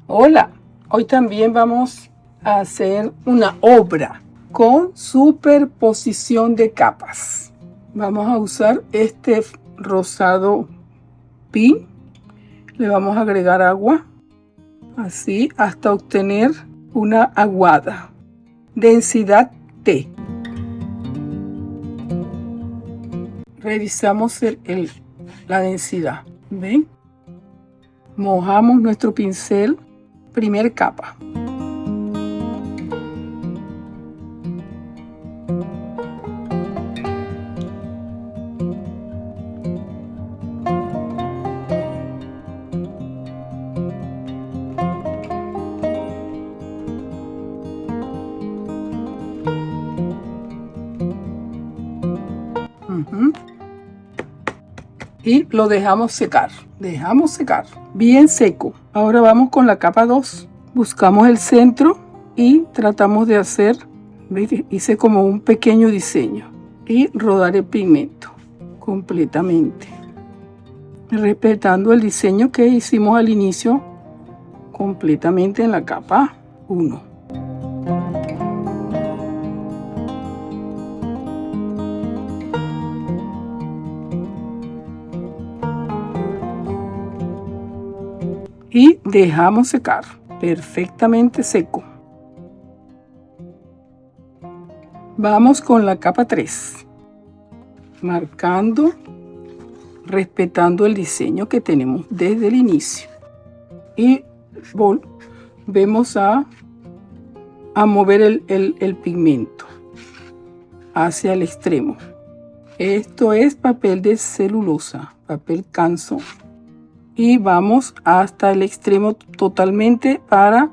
Hola, hoy también vamos a hacer una obra con superposición de capas. Vamos a usar este rosado pin, le vamos a agregar agua, así hasta obtener una aguada, densidad T. Revisamos la densidad, ¿ven? Mojamos nuestro pincel, primer capa. Y lo dejamos secar. Dejamos secar. Bien seco. Ahora vamos con la capa 2. Buscamos el centro y tratamos de hacer, ¿veis? Hice como un pequeño diseño. Y rodar el pigmento completamente. Respetando el diseño que hicimos al inicio, completamente en la capa 1. Y dejamos secar, perfectamente seco. Vamos con la capa 3, marcando, respetando el diseño que tenemos desde el inicio. Y volvemos a mover el pigmento hacia el extremo. Esto es papel de celulosa, papel canson. Y vamos hasta el extremo totalmente para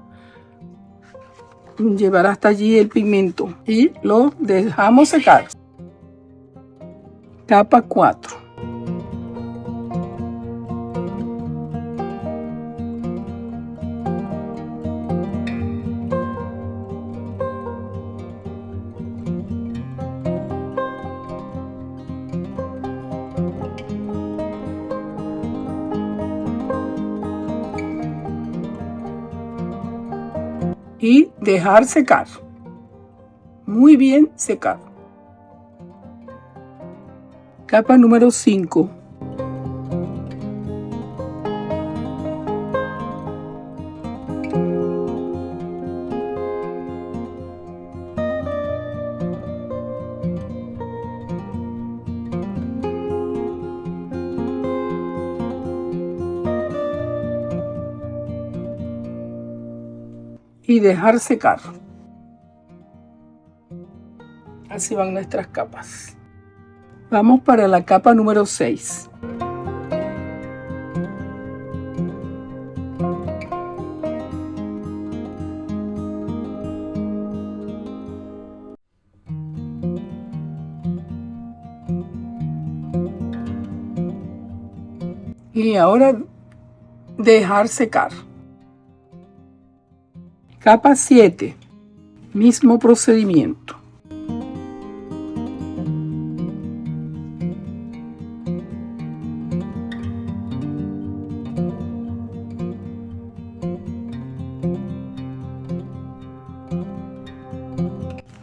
llevar hasta allí el pigmento y lo dejamos secar. Capa 4. Y dejar secar, muy bien secado. Capa número 5. Y dejar secar. Así van nuestras capas. Vamos para la capa número 6. Y ahora dejar secar. Capa 7, mismo procedimiento.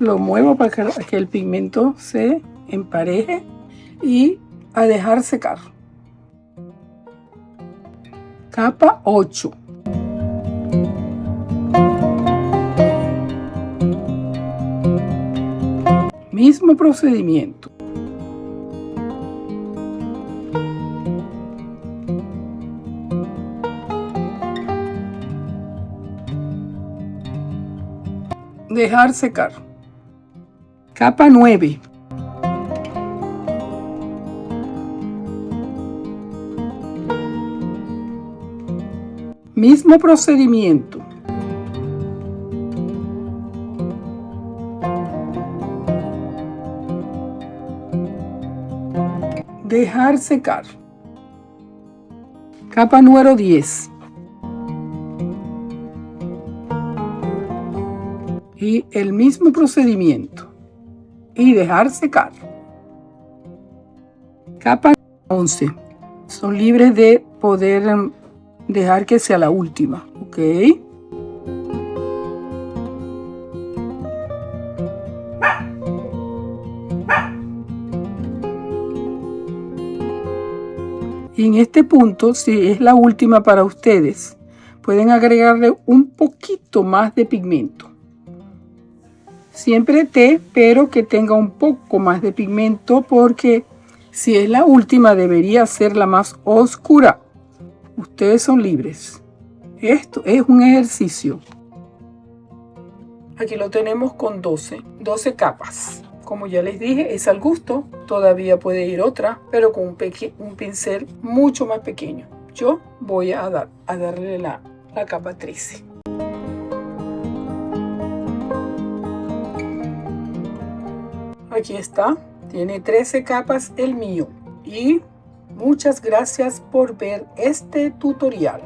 Lo muevo para que el pigmento se empareje y a dejar secar. Capa 8. Mismo procedimiento. Dejar secar. Capa 9. Mismo procedimiento. Dejar secar. Capa número 10. Y el mismo procedimiento. Y dejar secar. Capa 11. Son libres de poder dejar que sea la última, ¿ok? Y en este punto, si es la última para ustedes, pueden agregarle un poquito más de pigmento. Siempre té, pero que tenga un poco más de pigmento, porque si es la última debería ser la más oscura. Ustedes son libres. Esto es un ejercicio. Aquí lo tenemos con 12 capas. Como ya les dije, es al gusto. Todavía puede ir otra, pero con un pincel mucho más pequeño. Yo voy a darle la capa 13. Aquí está. Tiene 13 capas el mío. Y muchas gracias por ver este tutorial.